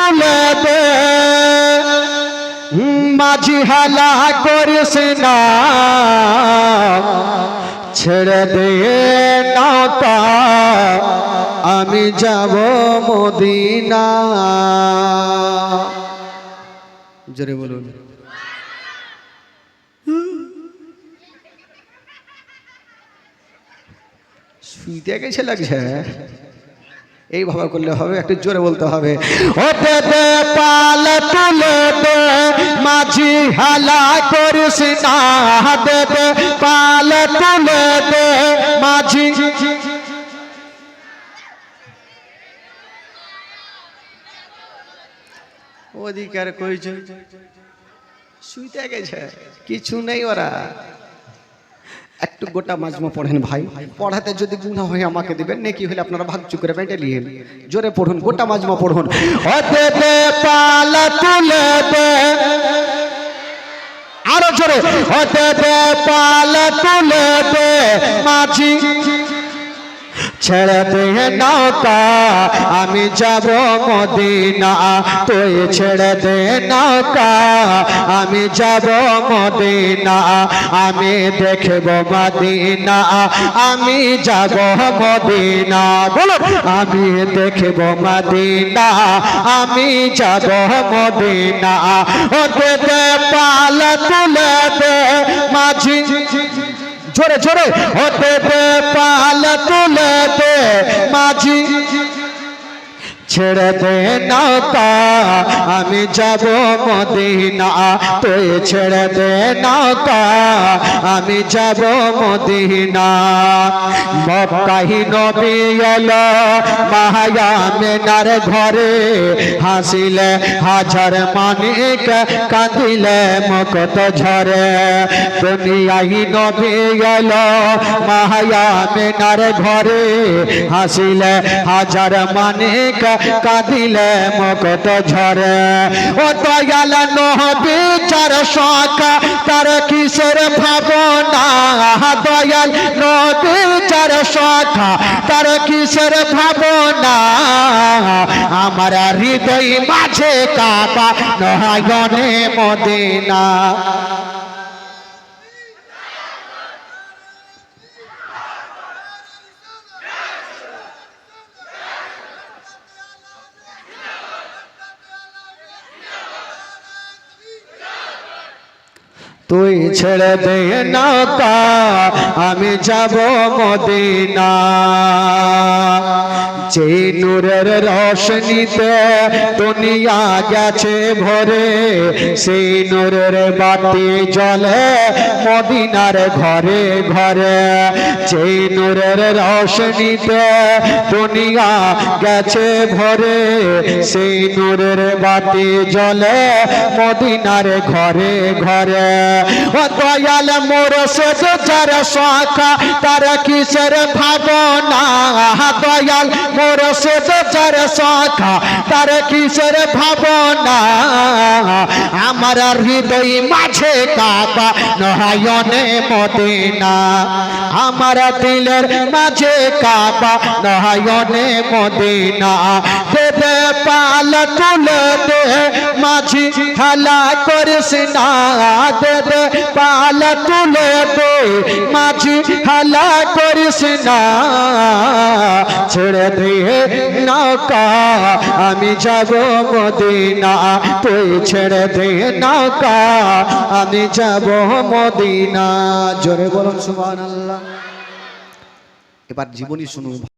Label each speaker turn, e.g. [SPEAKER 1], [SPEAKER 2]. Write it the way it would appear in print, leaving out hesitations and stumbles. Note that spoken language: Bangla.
[SPEAKER 1] তুলে দে মাঝি হেলা করিস না ছেড়ে দে নৌকা আমি যাব মদিনা জোরে বলুন শুইতে গেছে লাগছে এইভাবে করলে হবে একটু জোরে বলতে হবে ওতে দে পাল তুলে দে মাঝি হেলা করিস না দে দে পাল তুলে দে মাঝি অধিকার কইছে শুইতে গেছে কিছু নেই ওরা একটু গোটা মাজমা পড়েন ভাই পড়াতে যদি গুনাহ হয় আমাকে দিবেন নেকি হলে আপনারা ভাগচু করে বেঁটে নিয়েন জোরে পড়ুন গোটা মাজমা পড়ুন ওতে দে পাল তুলে দে আরো জোরে ওতে দে পাল তুলে দে মাঝি ছেড়ে দে নৌকা আমি যাব মদিনা তুই ছেড়ে দে নৌকা আমি যাব মদিনা আমি দেখব মদিনা আমি যাব মদিনা বলো আমি দেখব মদিনা আমি যাব মদিনা ওতে দে পাল তুলে দে মাঝি জোরে জোরে ওতে দে পাল তুলে দে মাঝি ছেড়ে দে নৌকা আমি যাব মদিনা তুই ছেড়ে দে নৌকা আমি যাব মদিনা মক্কায় নবী এলো মায়া মেনার ঘরে হাসিলে হাজার মানিক কাঁদিলে মুক্ত ঝরে দুনিয়ায় নবী এলো মায়া মেনার ঘরে হাসিলে হাজার মানিক কাঁদিলে মুক্ত ঝরে ও দয়াল নবী চার শাখা তার কিসের ভাবনা দয়াল নবী চার শাখা তার কিসের ভাবনা আমার হৃদয় মাঝে কাবা নয়নে মদিনা তুই ছেড়ে দে নৌকা আমি যাব মদিনা যে নূরের রোশনীতে দুনিয়া গেছে ভরে সেই নূরের বাতি জ্বলে মদিনার ঘরে ঘরে যে নূরের রোশনীতে দুনিয়া গেছে ভরে সেই নূরের বাতি জ্বলে মদিনার ঘরে ঘরে ও দয়াল মুর্শিদ যার শাখা তার কিসের ভাবনা দয়াল মুর্শিদ যার শাখা তার কিসের ভাবনা আমার হৃদয় মাঝে কাবা নয়নে মদিনা আমার দিলের মাঝে কাবা নয়নে মদিনা দে দে পাল তুলে দে মাঝি হেলা করিস না দে দে পাল তুলে দে মাঝি হেলা করিস না ছেড়ে দে নৌকা আমি যাব মদিনা তুই ছেড়ে দে নৌকা আমি যাব মদিনা জোরে বলুন সুবহানাল্লাহ এবার জীবনী শুনুন